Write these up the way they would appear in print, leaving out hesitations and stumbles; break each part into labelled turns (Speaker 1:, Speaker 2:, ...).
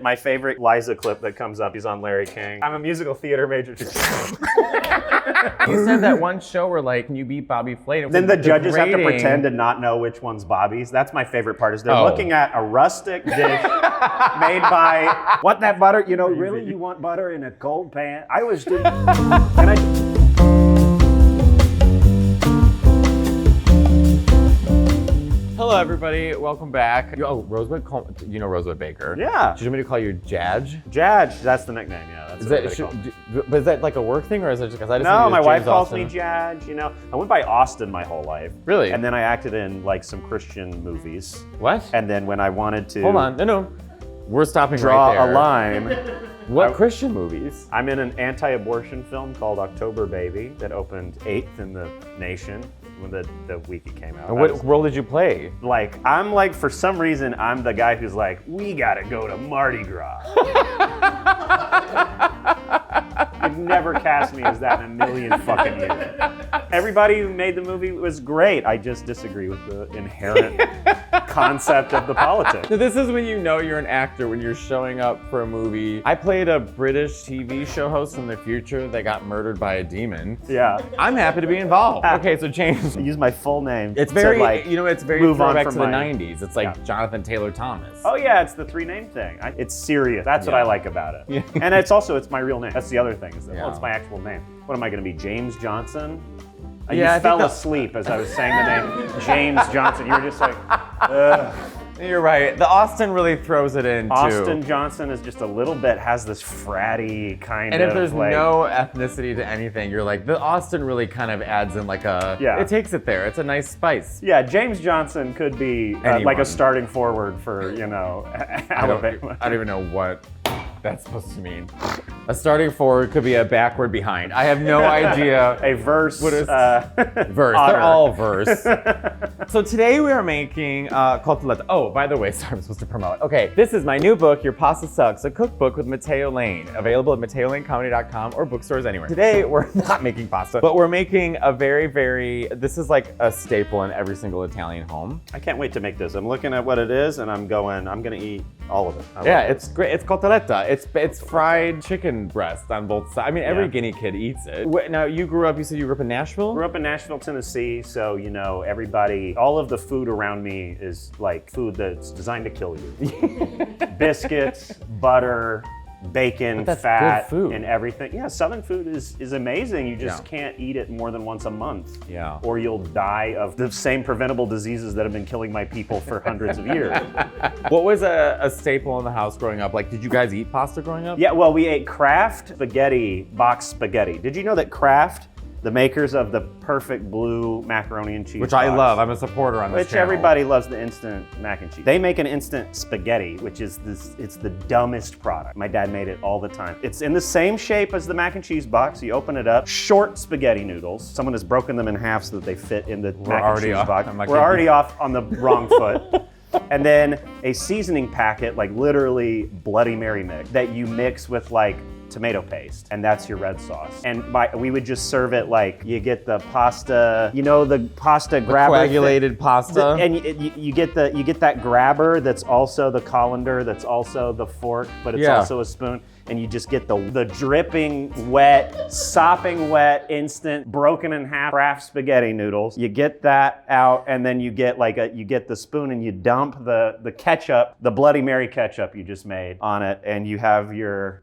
Speaker 1: My favorite Liza clip that comes up is on Larry King. I'm a musical theater major.
Speaker 2: You said that one show where like, can you beat Bobby Flay?
Speaker 1: Then the judges have to pretend to not know which one's Bobby's. That's my favorite part, is they're looking at a rustic dish made by, what that butter, you know, really you want butter in a cold pan? I was doing, and I...
Speaker 2: Hello everybody, welcome back. Oh, Rosewood, you know Rosewood Baker.
Speaker 1: Yeah.
Speaker 2: Should you want me to call you Jadge?
Speaker 1: Jadge, that's the nickname, yeah. That's
Speaker 2: but is that like a work thing or is it just because I just
Speaker 1: No, my wife calls
Speaker 2: Austin.
Speaker 1: me Jadge, you know. I went by Austin my whole life.
Speaker 2: Really?
Speaker 1: And then I acted in like some Christian movies.
Speaker 2: What?
Speaker 1: And then when I wanted to...
Speaker 2: Hold on, no. We're stopping
Speaker 1: draw
Speaker 2: right there.
Speaker 1: a line.
Speaker 2: What Christian movies?
Speaker 1: I'm in an anti-abortion film called October Baby that opened 8th in the nation when the week it came out.
Speaker 2: And what role did you play?
Speaker 1: Like, I'm like, for some reason, I'm the guy who's like, we gotta go to Mardi Gras. You've never cast me as that in a million fucking years. Everybody who made the movie was great. I just disagree with the inherent concept of the politics.
Speaker 2: So this is when you know you're an actor, when you're showing up for a movie. I played a British TV show host from the future that got murdered by a demon.
Speaker 1: Yeah.
Speaker 2: I'm happy to be involved. Okay, so James.
Speaker 1: I use my full name.
Speaker 2: It's very,
Speaker 1: like,
Speaker 2: you know, it's very throwback to the 90s. It's like Jonathan Taylor Thomas.
Speaker 1: Oh yeah, it's the 3-name thing. It's serious. That's what I like about it.
Speaker 2: Yeah.
Speaker 1: And it's my real name. That's the other thing, is that, well,
Speaker 2: Yeah.
Speaker 1: it's my actual name. What am I gonna be, James Johnson?
Speaker 2: Yeah,
Speaker 1: you fell asleep as I was saying the name James Johnson. You were just like, ugh.
Speaker 2: You're right. The Austin really throws it in, too.
Speaker 1: Austin Johnson is just a little bit, has this fratty kind of.
Speaker 2: And if there's
Speaker 1: like,
Speaker 2: no ethnicity to anything, you're like, the Austin really kind of adds in like a, it takes it there. It's a nice spice.
Speaker 1: Yeah, James Johnson could be like a starting forward for, you know, Alabama.
Speaker 2: I don't even know what that's supposed to mean. A starting forward could be a backward behind. I have no idea.
Speaker 1: A verse.
Speaker 2: What is verse?
Speaker 1: Otter.
Speaker 2: They're all verse. So today we are making Cutlets. Oh, by the way, sorry, I'm supposed to promote. Okay, this is my new book, Your Pasta Sucks, a cookbook with Matteo Lane, available at MatteoLaneComedy.com or bookstores anywhere. Today we're not making pasta, but we're making a this is like a staple in every single Italian home.
Speaker 1: I can't wait to make this. I'm looking at what it is and I'm gonna eat all of it.
Speaker 2: Yeah, it's great. It's cotoletta. It's fried chicken breast on both sides. I mean, every guinea kid eats it. Now, you said you grew up in Nashville?
Speaker 1: Grew up in Nashville, Tennessee, so, you know, all of the food around me is like food that's designed to kill you. Biscuits, butter, bacon, fat, and everything. Yeah, Southern food is amazing. You just can't eat it more than once a month.
Speaker 2: Yeah.
Speaker 1: Or you'll die of the same preventable diseases that have been killing my people for hundreds of years.
Speaker 2: What was a staple in the house growing up? Like, did you guys eat pasta growing up?
Speaker 1: Yeah, well, we ate Kraft spaghetti, boxed spaghetti. Did you know that Kraft, the makers of the perfect blue macaroni and cheese
Speaker 2: Which
Speaker 1: box,
Speaker 2: I love. I'm a supporter on this channel.
Speaker 1: Everybody loves the instant mac and cheese. They make an instant spaghetti, which is it's the dumbest product. My dad made it all the time. It's in the same shape as the mac and cheese box. You open it up, short spaghetti noodles. Someone has broken them in half so that they fit in the mac and cheese box. We're already off on the wrong foot. And then a seasoning packet, like literally Bloody Mary mix, that you mix with like tomato paste, and that's your red sauce. And we would just serve it like, you get the pasta, you know, the pasta grabber,
Speaker 2: coagulated pasta,
Speaker 1: and you get that grabber that's also the colander, that's also the fork, but it's also a spoon. And you just get the dripping wet, sopping wet, instant, broken in half Kraft spaghetti noodles. You get that out, and then you get the spoon and you dump the ketchup, the Bloody Mary ketchup you just made on it, and you have your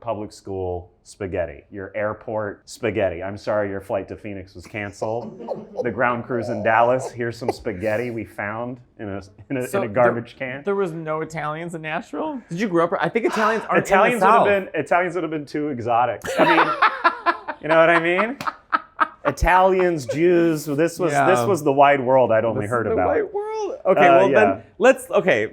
Speaker 1: public school spaghetti, your airport spaghetti. I'm sorry, your flight to Phoenix was canceled. The ground crews in Dallas, here's some spaghetti we found in a garbage can.
Speaker 2: There was no Italians in Nashville? Did you grow up? I think Italians aren't in the South.
Speaker 1: Italians would have been too exotic. I mean, you know what I mean? Italians, Jews, this was the wide world I'd only heard about.
Speaker 2: The wide world? Okay, then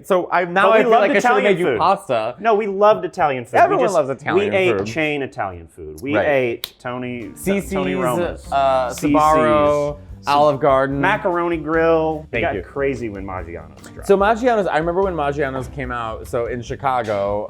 Speaker 2: so I feel like I should have made you pasta.
Speaker 1: No, we loved Italian food.
Speaker 2: Everyone loves Italian food.
Speaker 1: We ate chain Italian food. We ate Tony Roma's.
Speaker 2: Sbarro, Olive Garden.
Speaker 1: Macaroni Grill. It got crazy when Maggiano's dropped.
Speaker 2: So Maggiano's, I remember when Maggiano's came out, so in Chicago,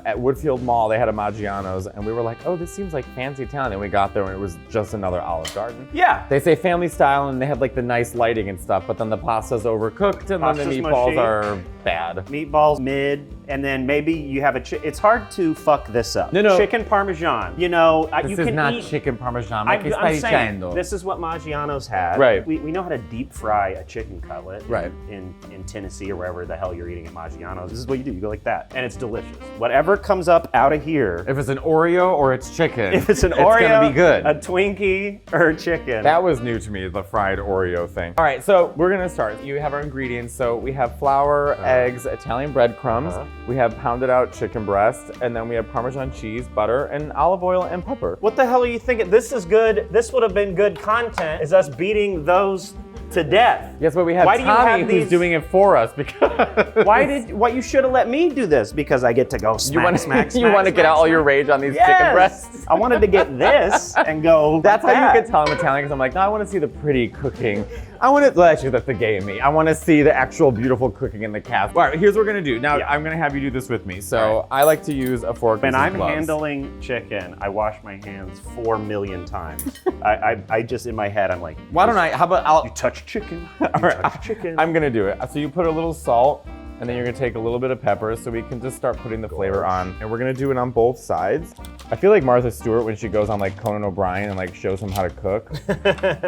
Speaker 2: at Woodfield Mall, they had a Maggiano's, and we were like, oh, this seems like fancy Italian. And we got there and it was just another Olive Garden.
Speaker 1: Yeah.
Speaker 2: They say family style and they have like the nice lighting and stuff, but then the pasta's overcooked and then the meatballs are bad.
Speaker 1: Meatballs mid, and then maybe you have it's hard to fuck this up.
Speaker 2: No.
Speaker 1: Chicken Parmesan. You know,
Speaker 2: this
Speaker 1: you
Speaker 2: is
Speaker 1: can
Speaker 2: not
Speaker 1: eat,
Speaker 2: chicken Parmesan.
Speaker 1: I'm saying, this is what Maggiano's have.
Speaker 2: Right.
Speaker 1: We know how to deep fry a chicken cutlet.
Speaker 2: Right.
Speaker 1: In Tennessee or wherever the hell you're eating at Maggiano's. This is what you do. You go like that, and it's delicious. Whatever comes up out of here.
Speaker 2: If it's an Oreo or it's chicken,
Speaker 1: If it's an Oreo,
Speaker 2: it's gonna be good.
Speaker 1: A Twinkie, or chicken.
Speaker 2: That was new to me, the fried Oreo thing. All right, so we're gonna start. You have our ingredients. So we have flour, eggs, Italian breadcrumbs. We have pounded out chicken breast, and then we have Parmesan cheese, butter, and olive oil and pepper.
Speaker 1: What the hell are you thinking? This is good. This would have been good content. Is us beating those to death.
Speaker 2: Yes, but we have Tommy who's doing it for us because.
Speaker 1: Why you should have let me do this? Because I get to go smack.
Speaker 2: You want to get out all your rage on these chicken breasts?
Speaker 1: I wanted to get this and go.
Speaker 2: That's how you can tell I'm Italian, because I'm like, no, I want to see the pretty cooking. I want to, actually, that's the gay in me. I want to see the actual beautiful cooking in the cast. All right, here's what we're gonna do. Now, I'm gonna have you do this with me. So I like to use a fork.
Speaker 1: When I'm handling chicken, I wash my hands 4 million times. I just, in my head, I'm like,
Speaker 2: why don't I, how about
Speaker 1: you touch chicken,
Speaker 2: touch chicken. I'm gonna do it. So you put a little salt, and then you're gonna take a little bit of pepper, so we can just start putting the flavor on. And we're gonna do it on both sides. I feel like Martha Stewart when she goes on like Conan O'Brien and like shows him how to cook,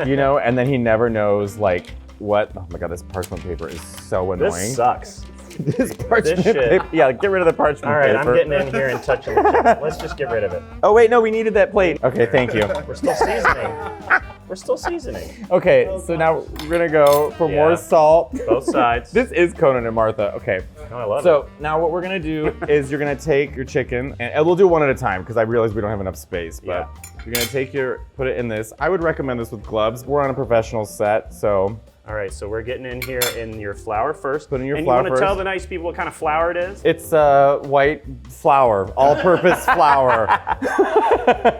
Speaker 2: you know, and then he never knows like what, oh my God, this parchment paper is so annoying.
Speaker 1: This sucks.
Speaker 2: This parchment paper. Yeah, get rid of the parchment paper.
Speaker 1: All right, I'm getting in here and touching the chicken. Let's just get rid of it.
Speaker 2: Oh wait, no, we needed that plate. Okay, thank you.
Speaker 1: We're still seasoning. We're still seasoning.
Speaker 2: Okay, so now we're gonna go for more salt.
Speaker 1: Both sides.
Speaker 2: This is Conan and Martha. Okay.
Speaker 1: Oh, I love it.
Speaker 2: So now what we're gonna do is you're gonna take your chicken, and we'll do one at a time because I realize we don't have enough space. But you're gonna take put it in this. I would recommend this with gloves. We're on a professional set, so.
Speaker 1: All right, so we're getting in here in your flour first.
Speaker 2: Put in your flour first.
Speaker 1: And you want to tell the nice people what kind of flour it is?
Speaker 2: It's white flour, all-purpose flour.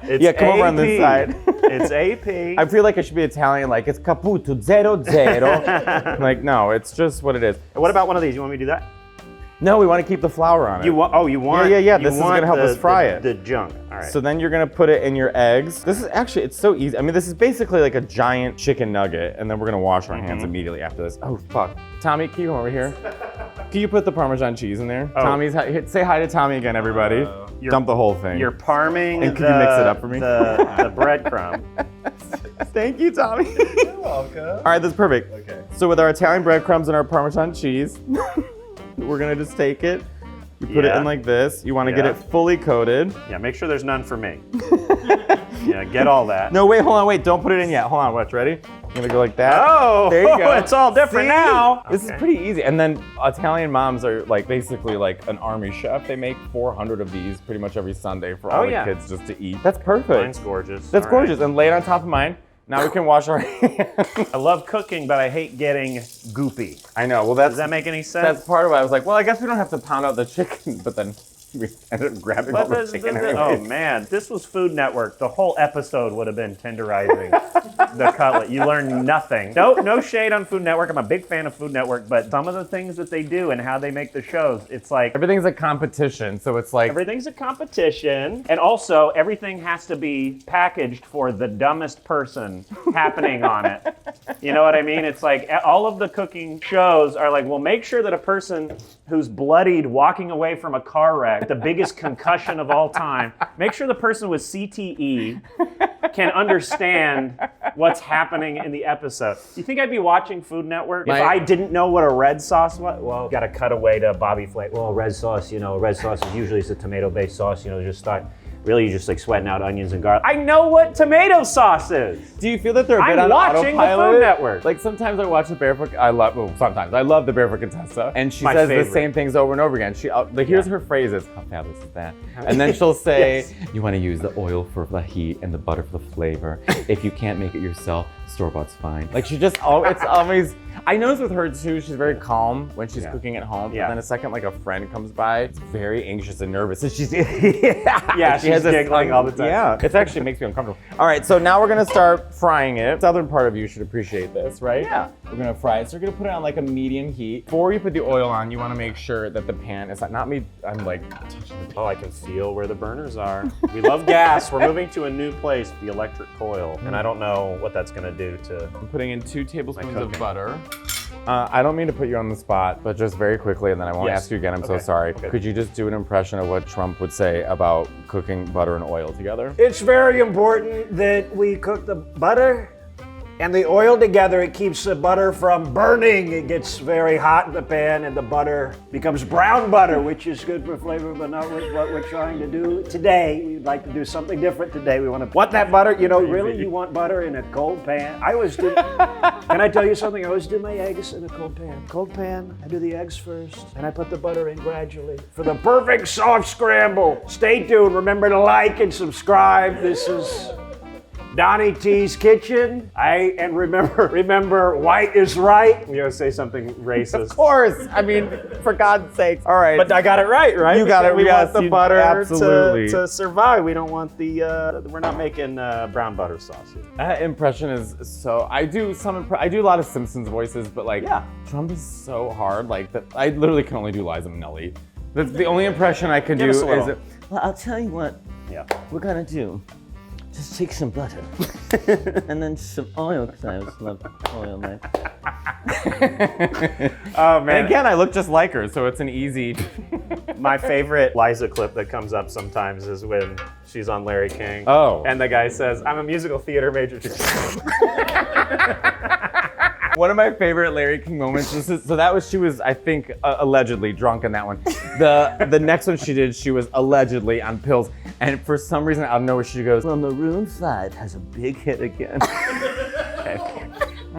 Speaker 1: It's
Speaker 2: come over on this side.
Speaker 1: It's AP.
Speaker 2: I feel like it should be Italian, like it's Caputo 00. Like, no, it's just what it is.
Speaker 1: What about one of these? You want me to do that?
Speaker 2: No, we want to keep the flour on it.
Speaker 1: You want?
Speaker 2: Yeah. This is gonna help us fry it.
Speaker 1: The junk. All right.
Speaker 2: So then you're gonna put it in your eggs. This is actually, it's so easy. I mean, this is basically like a giant chicken nugget, and then we're gonna wash our hands immediately after this. Oh fuck, Tommy, can you come over here? Can you put the Parmesan cheese in there?
Speaker 1: Oh.
Speaker 2: Tommy's, say hi to Tommy again, everybody. Dump the whole thing.
Speaker 1: You're parming.
Speaker 2: And can you mix it up for me?
Speaker 1: The breadcrumb.
Speaker 2: Thank you, Tommy.
Speaker 3: You're welcome.
Speaker 2: All right, that's perfect.
Speaker 3: Okay.
Speaker 2: So with our Italian breadcrumbs and our Parmesan cheese, we're gonna just take it. You put it in like this. You want to get it fully coated.
Speaker 1: Yeah, make sure there's none for me. Yeah, get all that.
Speaker 2: No, wait, hold on, wait, don't put it in yet. Hold on, watch, ready? I'm gonna go like that.
Speaker 1: Oh,
Speaker 2: there you go.
Speaker 1: It's all different now.
Speaker 2: This is pretty easy. And then Italian moms are like basically like an army chef. They make 400 of these pretty much every Sunday for all the kids just to eat. That's perfect.
Speaker 1: Mine's gorgeous.
Speaker 2: That's gorgeous. And lay it on top of mine. Now we can wash our hands.
Speaker 1: I love cooking, but I hate getting goopy.
Speaker 2: I know. Well,
Speaker 1: does that make any sense?
Speaker 2: That's part of it. I was like, well, I guess we don't have to pound out the chicken, but then we ended up grabbing all the chicken.
Speaker 1: Oh man, this was Food Network. The whole episode would have been tenderizing the cutlet. You learn nothing. No shade on Food Network. I'm a big fan of Food Network, but some of the things that they do and how they make the shows, it's like
Speaker 2: everything's a competition. So it's like
Speaker 1: everything's a competition, and also everything has to be packaged for the dumbest person happening on it. You know what I mean? It's like all of the cooking shows are like, well, make sure that a person who's bloodied walking away from a car wreck, the biggest concussion of all time, make sure the person with CTE can understand what's happening in the episode. You think I'd be watching Food Network if I didn't know what a red sauce was? Well, got to cut away to Bobby Flay. Well, red sauce is usually a tomato-based sauce, just start. Really, you're just like sweating out onions and garlic. I know what tomato sauce is.
Speaker 2: Do you feel that they're a bit
Speaker 1: I'm
Speaker 2: on
Speaker 1: watching
Speaker 2: autopilot?
Speaker 1: the Food Network.
Speaker 2: Like sometimes I watch the Barefoot. I love the Barefoot Contessa, and she says the same things over and over again. Here's her phrases. How fabulous is that? And then she'll say, "You want to use the oil for the heat and the butter for the flavor. If you can't make it yourself, store-bought's fine." Like she just, it's always. I notice with her too, she's very calm when she's cooking at home. But then a second, like a friend comes by, it's very anxious and nervous, and she's
Speaker 1: she's giggling all the time.
Speaker 2: Yeah, it actually makes me uncomfortable. All right, so now we're gonna start frying it. Southern part of you should appreciate this, right?
Speaker 1: Yeah.
Speaker 2: We're gonna fry it. So we're gonna put it on like a medium heat. Before you put the oil on, you want to make sure that the pan is not me. I'm like touching the pan.
Speaker 1: Oh, I can feel where the burners are. We love gas. We're moving to a new place, the electric coil, and I don't know what that's gonna do to.
Speaker 2: I'm putting in 2 tablespoons of butter. I don't mean to put you on the spot, but just very quickly, and then I won't
Speaker 1: Yes.
Speaker 2: ask you again. I'm so
Speaker 1: Okay.
Speaker 2: sorry.
Speaker 1: Good.
Speaker 2: Could you just do an impression of what Trump would say about cooking butter and oil together?
Speaker 3: It's very important that we cook the butter and the oil together. It keeps the butter from burning. It gets very hot in the pan and the butter becomes brown butter, which is good for flavor, but not what we're trying to do today. We'd like to do something different today. We want that butter, really you want butter in a cold pan. I always do, can I tell you something? I always do my eggs in a cold pan. Cold pan, I do the eggs first, and I put the butter in gradually for the perfect soft scramble. Stay tuned, remember to like and subscribe. This is Donnie T's Kitchen. And remember, white is right.
Speaker 1: You gotta say something racist.
Speaker 2: Of course. I mean, for God's sake. All right.
Speaker 1: But I got it right?
Speaker 2: You got it.
Speaker 1: We
Speaker 2: Yes,
Speaker 1: want the
Speaker 2: you-
Speaker 1: butter
Speaker 2: absolutely.
Speaker 1: to survive. We don't want we're not making brown butter sauce here.
Speaker 2: That impression is so. I do a lot of Simpsons voices, but like,
Speaker 1: Yeah.
Speaker 2: Trump is so hard. Like that, I literally can only do Liza Minnelli. That's the only impression I can
Speaker 1: Give
Speaker 2: do.
Speaker 1: us a little.
Speaker 2: Is it? Well, I'll tell you what
Speaker 1: Yeah.
Speaker 2: we're gonna do. Just take some butter and then some oil, because I always love oil, man.
Speaker 1: Oh man.
Speaker 2: And again, I look just like her, so it's an easy.
Speaker 1: My favorite Liza clip that comes up sometimes is when she's on Larry King.
Speaker 2: Oh.
Speaker 1: And the guy says, "I'm a musical theater major."
Speaker 2: One of my favorite Larry King moments. She was, I think, allegedly drunk in that one. The next one she did, she was allegedly on pills, and for some reason out of nowhere she goes, "Well, Maroon 5 has a big hit again." Okay.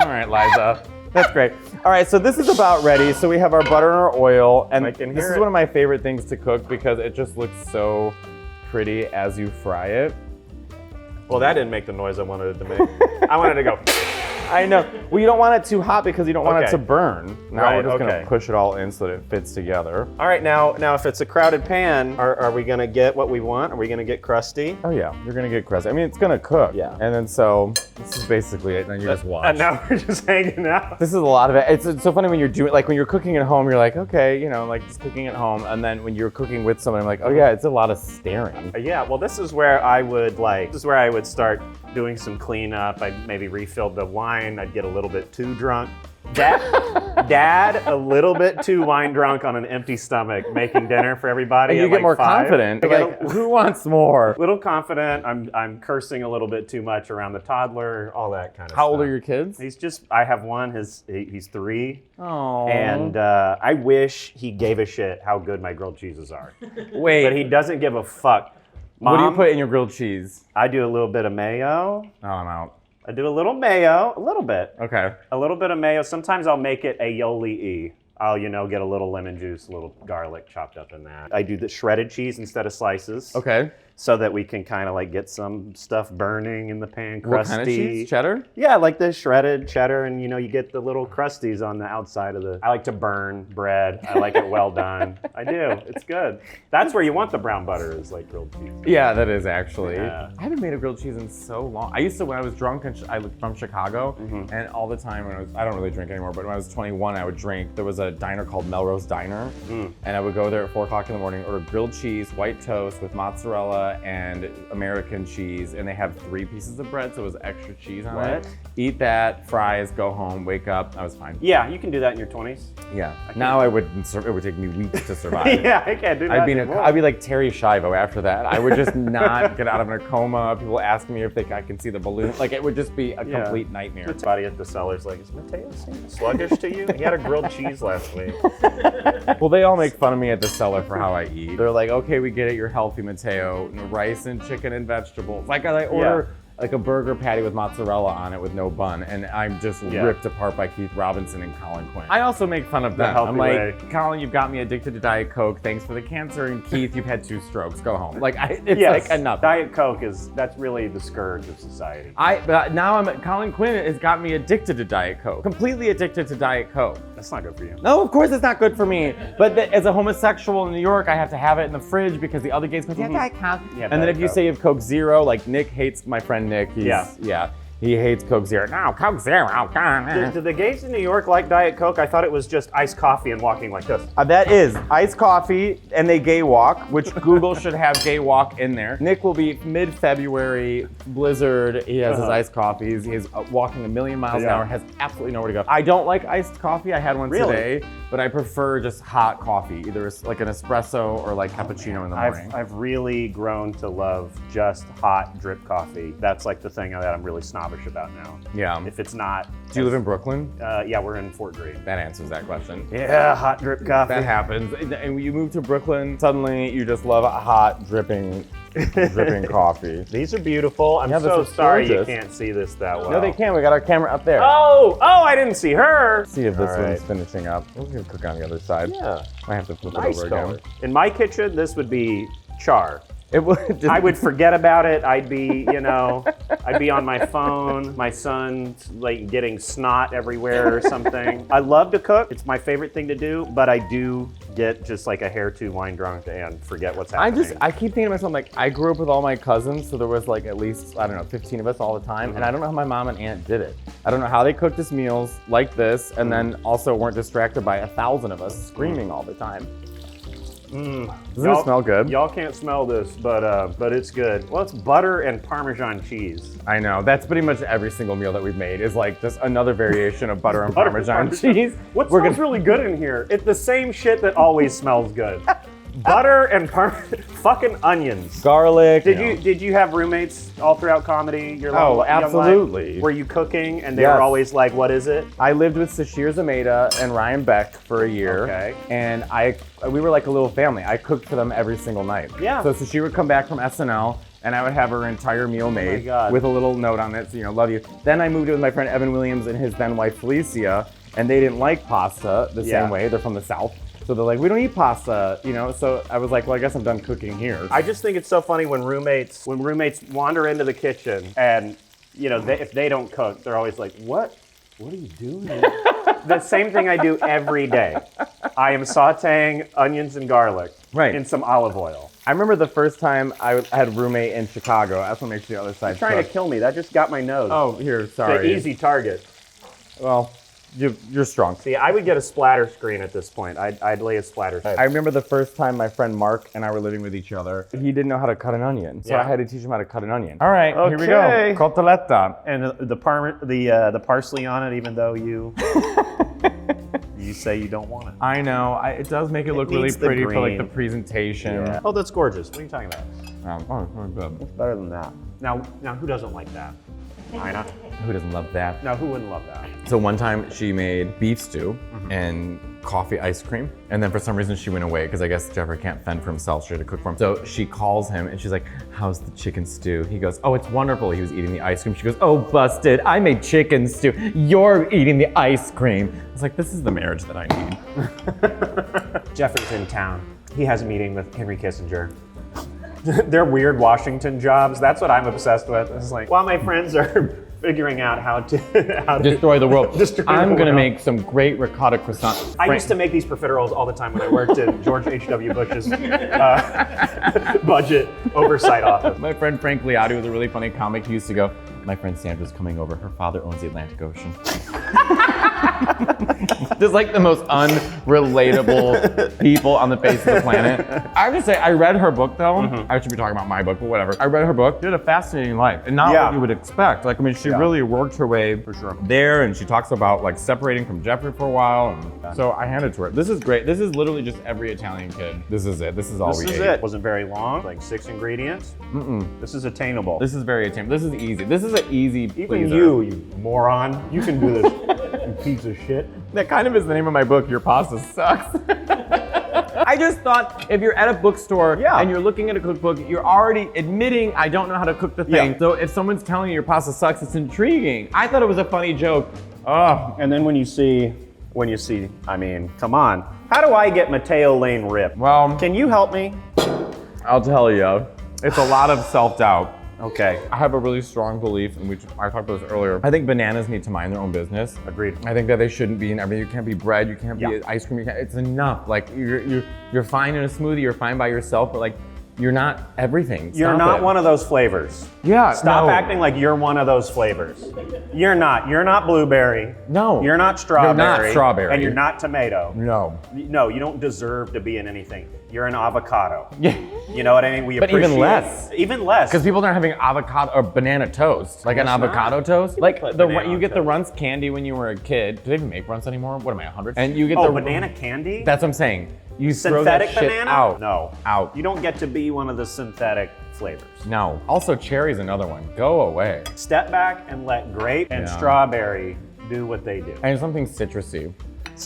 Speaker 2: All right, Liza. That's great. All right, so this is about ready. So we have our butter and our oil, and
Speaker 1: I can
Speaker 2: this
Speaker 1: hear
Speaker 2: is
Speaker 1: it.
Speaker 2: one of my favorite things to cook because it just looks so pretty as you fry it.
Speaker 1: Well, that didn't make the noise I wanted it to make. I wanted to go.
Speaker 2: I know. Well, you don't want it too hot because you don't want it
Speaker 1: Okay.
Speaker 2: to burn. Now
Speaker 1: Right,
Speaker 2: we're just
Speaker 1: okay.
Speaker 2: gonna push it all in so that it fits together.
Speaker 1: All right, now if it's a crowded pan, are we gonna get what we want? Are we gonna get crusty?
Speaker 2: Oh yeah, you're gonna get crusty. I mean, it's gonna cook.
Speaker 1: Yeah.
Speaker 2: And then so this is basically it. And then you just watch.
Speaker 1: And now we're just hanging out.
Speaker 2: This is a lot of it. It's so funny when you're doing, like when you're cooking at home, you're like, okay, like just cooking at home. And then when you're cooking with someone, I'm like, oh yeah, it's a lot of staring.
Speaker 1: Yeah, well, this is where I would start doing some cleanup. I'd maybe refill the wine. I'd get a little bit too drunk. Dad, a little bit too wine drunk on an empty stomach, making dinner for everybody.
Speaker 2: And you
Speaker 1: at
Speaker 2: get
Speaker 1: like
Speaker 2: more
Speaker 1: 5.
Speaker 2: confident.
Speaker 1: I get
Speaker 2: Like, who wants more?
Speaker 1: little confident. I'm cursing a little bit too much around the toddler, all that kind of
Speaker 2: How
Speaker 1: stuff.
Speaker 2: old are your kids?
Speaker 1: I have one. He's 3.
Speaker 2: Oh.
Speaker 1: And I wish he gave a shit how good my grilled cheeses are.
Speaker 2: Wait.
Speaker 1: But he doesn't give a fuck.
Speaker 2: What do you
Speaker 1: Mom,
Speaker 2: put in your grilled cheese?
Speaker 1: I do a little bit of mayo.
Speaker 2: Oh, I'm out.
Speaker 1: I do a little mayo, a little bit.
Speaker 2: Okay.
Speaker 1: A little bit of mayo. Sometimes I'll make it aioli-y. I'll, get a little lemon juice, a little garlic chopped up in that. I do the shredded cheese instead of slices.
Speaker 2: Okay.
Speaker 1: So that we can kind of like get some stuff burning in the pan, crusty.
Speaker 2: What kind of cheese? Cheddar?
Speaker 1: Yeah, like the shredded cheddar, and you get the little crusties on the outside of the. I like to burn bread. I like it well done. I do. It's good. That's where you want the brown butter, is like grilled cheese.
Speaker 2: Yeah, that is actually.
Speaker 1: Yeah.
Speaker 2: I haven't made a grilled cheese in so long. I used to, when I was drunk, and I was from Chicago, and all the time when I don't really drink anymore, but when I was 21, I would drink. There was a diner called Melrose Diner, and I would go there at 4 o'clock in the morning, order grilled cheese, white toast with mozzarella and American cheese, and they have 3 pieces of bread, so it was extra cheese on it. Eat that, fries, go home, wake up. I was fine.
Speaker 1: Yeah, you can do that in your 20s.
Speaker 2: Yeah. Now it would take me weeks to survive.
Speaker 1: Yeah, I can't do that anymore.
Speaker 2: I'd be like Terry Schiavo after that. I would just not get out of a coma. People ask me if I can see the balloon. Like, it would just be a complete nightmare.
Speaker 1: Somebody at the cellar's like, is Matteo sluggish to you? He had a grilled cheese last week.
Speaker 2: Well, they all make fun of me at the cellar for how I eat. They're like, okay, we get it, you're healthy, Matteo. Rice and chicken and vegetables. Like, I order like a burger patty with mozzarella on it with no bun, and I'm just ripped apart by Keith Robinson and Colin Quinn. I also make fun of them. I'm like,
Speaker 1: way.
Speaker 2: Colin, you've got me addicted to Diet Coke. Thanks for the cancer. And Keith, you've had 2 strokes. Go home. Like, it's like enough.
Speaker 1: Diet Coke that's really the scourge of society.
Speaker 2: But now Colin Quinn has got me addicted to Diet Coke. Completely addicted to Diet Coke.
Speaker 1: That's not good for you.
Speaker 2: No, of course it's not good for me. But as a homosexual in New York, I have to have it in the fridge because the other gays go, yeah, Diet Coke.
Speaker 1: Yeah,
Speaker 2: And then
Speaker 1: Diet
Speaker 2: if you
Speaker 1: Coke.
Speaker 2: say you have Coke Zero, like Nick hates my friend Nick. He hates Coke Zero. No, Coke Zero.
Speaker 1: Do the gays in New York like Diet Coke? I thought it was just iced coffee and walking like this.
Speaker 2: That is iced coffee, and they gay walk, which Google should have gay walk in there. Nick will be mid-February, blizzard. He has his iced coffees. He's walking 1,000,000 miles an hour, has absolutely nowhere to go. I don't like iced coffee. I had one today, but I prefer just hot coffee, either like an espresso or like cappuccino in the morning.
Speaker 1: I've really grown to love just hot drip coffee. That's like the thing that I'm really snobbish about now.
Speaker 2: Yeah.
Speaker 1: If it's not.
Speaker 2: Do you live in Brooklyn?
Speaker 1: Yeah, we're in Fort Greene.
Speaker 2: That answers that question.
Speaker 1: Yeah, hot drip coffee.
Speaker 2: That happens. And when you move to Brooklyn, suddenly you just love a hot dripping coffee.
Speaker 1: These are beautiful. I'm so sorry you can't see this that well.
Speaker 2: No, they can. We got our camera up there.
Speaker 1: Oh, I didn't see her.
Speaker 2: See if this one's finishing up. We're gonna cook on the other side.
Speaker 1: Yeah.
Speaker 2: I have to flip
Speaker 1: Nice
Speaker 2: it over
Speaker 1: color.
Speaker 2: again.
Speaker 1: In my kitchen, this would be char.
Speaker 2: It would.
Speaker 1: I would forget about it. I'd be, I'd be on my phone. My son's like getting snot everywhere or something. I love to cook. It's my favorite thing to do, but I do get just like a hair too wine drunk and forget what's happening.
Speaker 2: I keep thinking to myself, like, I grew up with all my cousins, so there was like at least, 15 of us all the time, and I don't know how my mom and aunt did it. I don't know how they cooked us meals like this, and then also weren't distracted by 1,000 of us screaming all the time. Doesn't it smell good?
Speaker 1: Y'all can't smell this, but it's good. Well, it's butter and Parmesan cheese.
Speaker 2: I know. That's pretty much every single meal that we've made is like just another variation of butter and Parmesan cheese.
Speaker 1: What smells really good in here? It's the same shit that always smells good. Butter and fucking onions.
Speaker 2: Garlic.
Speaker 1: Did you have roommates all throughout comedy? Your young
Speaker 2: absolutely.
Speaker 1: life? Were you cooking and they were always like, what is it?
Speaker 2: I lived with Sashir Zameda and Ryan Beck for a year.
Speaker 1: Okay.
Speaker 2: And we were like a little family. I cooked for them every single night.
Speaker 1: Yeah.
Speaker 2: So Sashir would come back from SNL and I would have her entire meal made with a little note on it, so love you. Then I moved in with my friend Evan Williams and his then wife Felicia, and they didn't like pasta the same way. They're from the South. So they're like, we don't eat pasta, So I was like, well, I guess I'm done cooking here.
Speaker 1: I just think it's so funny when roommates wander into the kitchen and, if they don't cook, they're always like, what are you doing? The same thing I do every day. I am sauteing onions and garlic in some olive oil.
Speaker 2: I remember the first time I had a roommate in Chicago. I just want to make sure the other side.
Speaker 1: You're trying to kill me. That just got my nose.
Speaker 2: Oh, here, sorry.
Speaker 1: The easy target.
Speaker 2: Well, you're strong.
Speaker 1: See, I would get a splatter screen at this point. I'd lay a splatter screen.
Speaker 2: I remember the first time my friend Mark and I were living with each other. He didn't know how to cut an onion, so I had to teach him how to cut an onion. All right, here we go. Cotoletta.
Speaker 1: And the parsley on it, even though you say you don't want it.
Speaker 2: I know. It does make it look really pretty for like the presentation.
Speaker 1: Yeah. Oh, that's gorgeous. What are you talking about?
Speaker 2: It's better than that.
Speaker 1: Now, who doesn't like that? Ina?
Speaker 2: Who doesn't love that?
Speaker 1: No, who wouldn't love that?
Speaker 2: So one time she made beef stew and coffee ice cream. And then for some reason she went away because I guess Jeffrey can't fend for himself. She had to cook for him. So she calls him and she's like, how's the chicken stew? He goes, oh, it's wonderful. He was eating the ice cream. She goes, oh, busted. I made chicken stew. You're eating the ice cream. I was like, this is the marriage that I need.
Speaker 1: Jeffrey's in town. He has a meeting with Henry Kissinger. They're weird Washington jobs. That's what I'm obsessed with. It's like, while my friends are figuring out how to
Speaker 2: destroy the world. I'm gonna
Speaker 1: world.
Speaker 2: make some great ricotta croissant.
Speaker 1: I used to make these profiteroles all the time when I worked in George H.W. Bush's budget oversight office.
Speaker 2: My friend Frank Liotti was a really funny comic. He used to go, my friend Sandra's coming over. Her father owns the Atlantic Ocean. Just like the most unrelatable people on the face of the planet. I have to say, I read her book though. I should be talking about my book, but whatever. I read her book. She had a fascinating life and not what you would expect. Like, I mean, she really worked her way there, and she talks about like separating from Jeffrey for a while. And so I handed it to her. This is great. This is literally just every Italian kid. This is it. This is all we ate.
Speaker 1: This is it. Wasn't very long, like 6 ingredients. This is attainable.
Speaker 2: This is very attainable. This is easy. This is an easy
Speaker 1: Even you moron, you can do this, you piece of shit.
Speaker 2: That kind of is the name of my book, Your Pasta Sucks. I just thought if you're at a bookstore and you're looking at a cookbook, you're already admitting I don't know how to cook the thing. So if someone's telling you your pasta sucks, it's intriguing. I thought it was a funny joke. Oh,
Speaker 1: and then when you see, I mean, come on. How do I get Matteo Lane ripped?
Speaker 2: Well,
Speaker 1: can you help me?
Speaker 2: I'll tell you. It's a lot of self-doubt.
Speaker 1: Okay.
Speaker 2: I have a really strong belief, and I talked about this earlier. I think bananas need to mind their own business.
Speaker 1: Agreed.
Speaker 2: I think that they shouldn't be in everything. You can't be bread, you can't be ice cream, it's enough. Like, you're fine in a smoothie, you're fine by yourself, but like, You're not everything.
Speaker 1: You're not one of those flavors.
Speaker 2: Yeah.
Speaker 1: Stop acting like you're one of those flavors. You're not. You're not blueberry.
Speaker 2: No.
Speaker 1: You're not strawberry.
Speaker 2: You're not strawberry.
Speaker 1: And you're not tomato.
Speaker 2: No.
Speaker 1: No, you don't deserve to be in anything. You're an avocado.
Speaker 2: Yeah.
Speaker 1: You know what I mean? We
Speaker 2: But
Speaker 1: appreciate
Speaker 2: even less.
Speaker 1: Even less.
Speaker 2: Because people aren't having avocado or banana toast, like an avocado toast. Like
Speaker 1: Put
Speaker 2: the
Speaker 1: banana
Speaker 2: you get the
Speaker 1: toast.
Speaker 2: Runts candy when you were a kid. Do they even make Runts anymore? What am I, 100? And you get
Speaker 1: Oh,
Speaker 2: the
Speaker 1: banana candy?
Speaker 2: That's what I'm saying. You
Speaker 1: synthetic
Speaker 2: throw that shit
Speaker 1: banana?
Speaker 2: out.
Speaker 1: No.
Speaker 2: Out.
Speaker 1: You don't get to be one of the synthetic flavors.
Speaker 2: No. Also, cherry's another one. Go away.
Speaker 1: Step back and let grape and
Speaker 2: Yeah.
Speaker 1: strawberry do what they do.
Speaker 2: And something citrusy.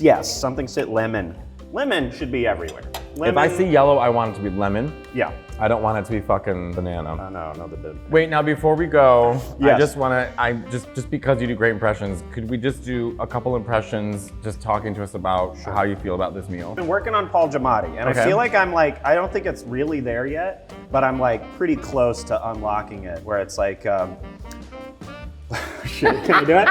Speaker 1: Yes, something lemon. Lemon should be everywhere. Lemon,
Speaker 2: If I see yellow, I want it to be lemon.
Speaker 1: Yeah.
Speaker 2: I don't want it to be fucking banana.
Speaker 1: No, the
Speaker 2: Wait, now before we go, I
Speaker 1: Yes.
Speaker 2: just want to, just because you do great impressions, could we just do a couple impressions, just talking to us about how you feel about this meal?
Speaker 1: I've been working on Paul Giamatti, and
Speaker 2: Okay.
Speaker 1: I feel like I don't think it's really there yet, but I'm like pretty close to unlocking it, where it's like, shit, can you do it?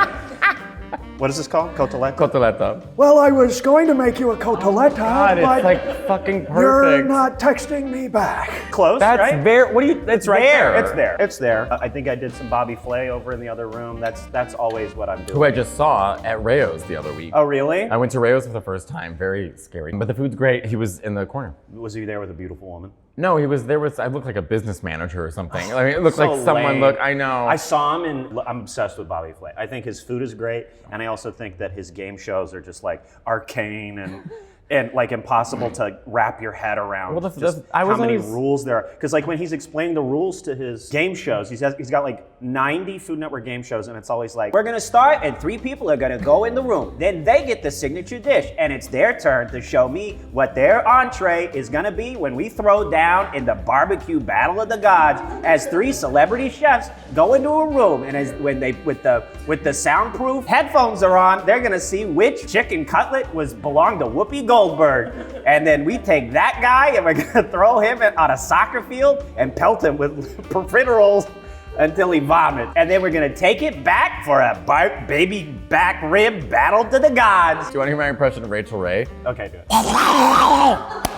Speaker 1: What is this called? Cotoletta?
Speaker 2: Cotoletta.
Speaker 3: Well, I was going to make you a cotoletta,
Speaker 2: God, it's
Speaker 3: but
Speaker 2: like fucking
Speaker 3: you're
Speaker 2: perfect.
Speaker 3: not texting me back.
Speaker 1: Close,
Speaker 2: That's
Speaker 1: right?
Speaker 2: very, what do you,
Speaker 1: It's right there. It's there. It's there. I think I did some Bobby Flay over in the other room. That's always what I'm doing.
Speaker 2: Who I just saw at Rayo's the other week.
Speaker 1: Oh, really?
Speaker 2: I went to Rayo's for the first time, very scary. But the food's great. He was in the corner.
Speaker 1: Was he there with a beautiful woman?
Speaker 2: No, he was there with, I looked like a business manager or something. I mean, it looked
Speaker 1: So
Speaker 2: like someone,
Speaker 1: lame.
Speaker 2: look, I know.
Speaker 1: I saw him and I'm obsessed with Bobby Flay. I think his food is great, and I also think that his game shows are just like arcane and like impossible to wrap your head around.
Speaker 2: Well,
Speaker 1: just
Speaker 2: I was
Speaker 1: how many
Speaker 2: always-
Speaker 1: rules there are. Because like when he's explaining the rules to his game shows, he's got like 90 Food Network game shows, and it's always like,
Speaker 4: We're gonna start, and 3 people are gonna go in the room. Then they get the signature dish, and it's their turn to show me what their entree is gonna be when we throw down in the barbecue battle of the gods. As 3 celebrity chefs go into a room, and as when they with the soundproof headphones are on, they're gonna see which chicken cutlet belonged to Whoopi Goldberg, and then we take that guy and we're gonna throw him on a soccer field and pelt him with profiteroles until he vomits. And then we're gonna take it back for a baby back rib battle to the gods.
Speaker 2: Do you want to hear my impression of Rachel Ray?
Speaker 1: okay, do it.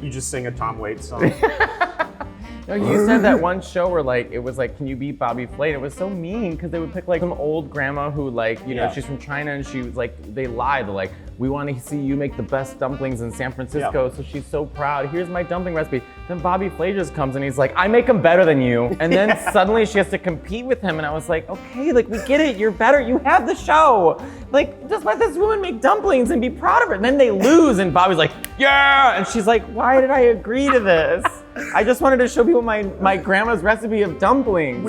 Speaker 1: You just sing a Tom Waits song.
Speaker 2: No, you said that one show where like, it was like, can you beat Bobby Flay? And it was so mean because they would pick like some old grandma who like, you know,
Speaker 1: Yeah.
Speaker 2: she's from China and she was like, they lied. They're like, we want to see you make the best dumplings in San Francisco.
Speaker 1: Yeah.
Speaker 2: So she's so proud. Here's my dumpling recipe. Then Bobby Flay just comes and he's like, I make them better than you. And then suddenly she has to compete with him. And I was like, okay, like we get it. You're better. You have the show. Like just let this woman make dumplings and be proud of her. And then they lose and Bobby's like, yeah. And she's like, why did I agree to this? I just wanted to show people my grandma's recipe of dumplings.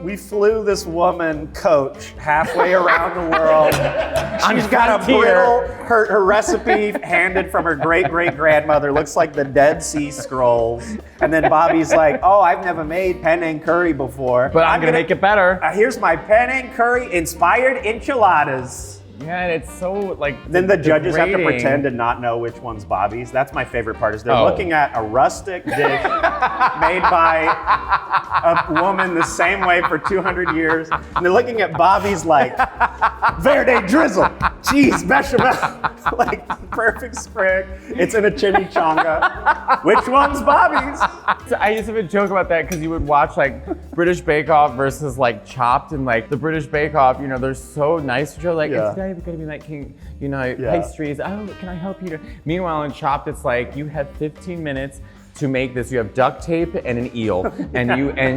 Speaker 1: We flew this woman coach halfway around the world. She's got a
Speaker 2: Frontier.
Speaker 1: brittle, her recipe handed from her great-great-grandmother looks like the Dead Sea Scrolls. And then Bobby's like, oh, I've never made penne and curry before.
Speaker 2: But I'm gonna make it better.
Speaker 1: Here's my penne and curry inspired enchiladas.
Speaker 2: Yeah, and it's so like.
Speaker 1: Then the judges have to
Speaker 2: degrading.
Speaker 1: pretend to not know which one's Bobby's. That's my favorite part, is they're
Speaker 2: Oh.
Speaker 1: looking at a rustic dish made by a woman the same way for 200 years. And they're looking at Bobby's like, verde drizzle, cheese, bechamel, like perfect sprig. It's in a chimichanga. Which one's Bobby's?
Speaker 2: So I used to have a joke about that because you would watch like British Bake Off versus like Chopped, and like the British Bake Off, you know, they're so nice to you. Like,
Speaker 1: Yeah.
Speaker 2: it's today we're gonna be making, you know, pastries. Oh, can I help you? Meanwhile, in Chopped, it's like you have 15 minutes to make this. You have duct tape and an eel, and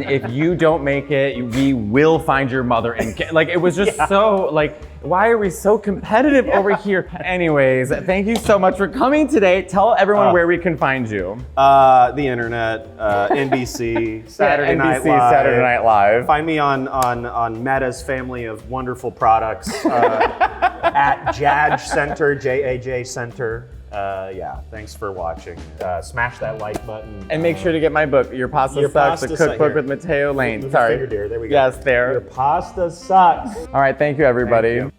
Speaker 2: if you don't make it, we will find your mother. And like it was just so like, why are we so competitive over here? Anyways, thank you so much for coming today. Tell everyone where we can find you.
Speaker 1: The internet, NBC, Saturday Night
Speaker 2: NBC,
Speaker 1: Live.
Speaker 2: Saturday Night Live.
Speaker 1: Find me on Meta's family of wonderful products at Jaj Center, J-A-J Center. Yeah, thanks for watching. Smash that like button.
Speaker 2: And make sure to get my book, Your Pasta
Speaker 1: Your
Speaker 2: Sucks,
Speaker 1: Pasta
Speaker 2: a
Speaker 1: Sucks.
Speaker 2: cookbook
Speaker 1: Here.
Speaker 2: with Matteo Lane.
Speaker 1: Move your
Speaker 2: Sorry.
Speaker 1: finger, dear. There we go.
Speaker 2: Yes, there.
Speaker 1: Your pasta sucks.
Speaker 2: All right, thank you, everybody.
Speaker 1: Thank you.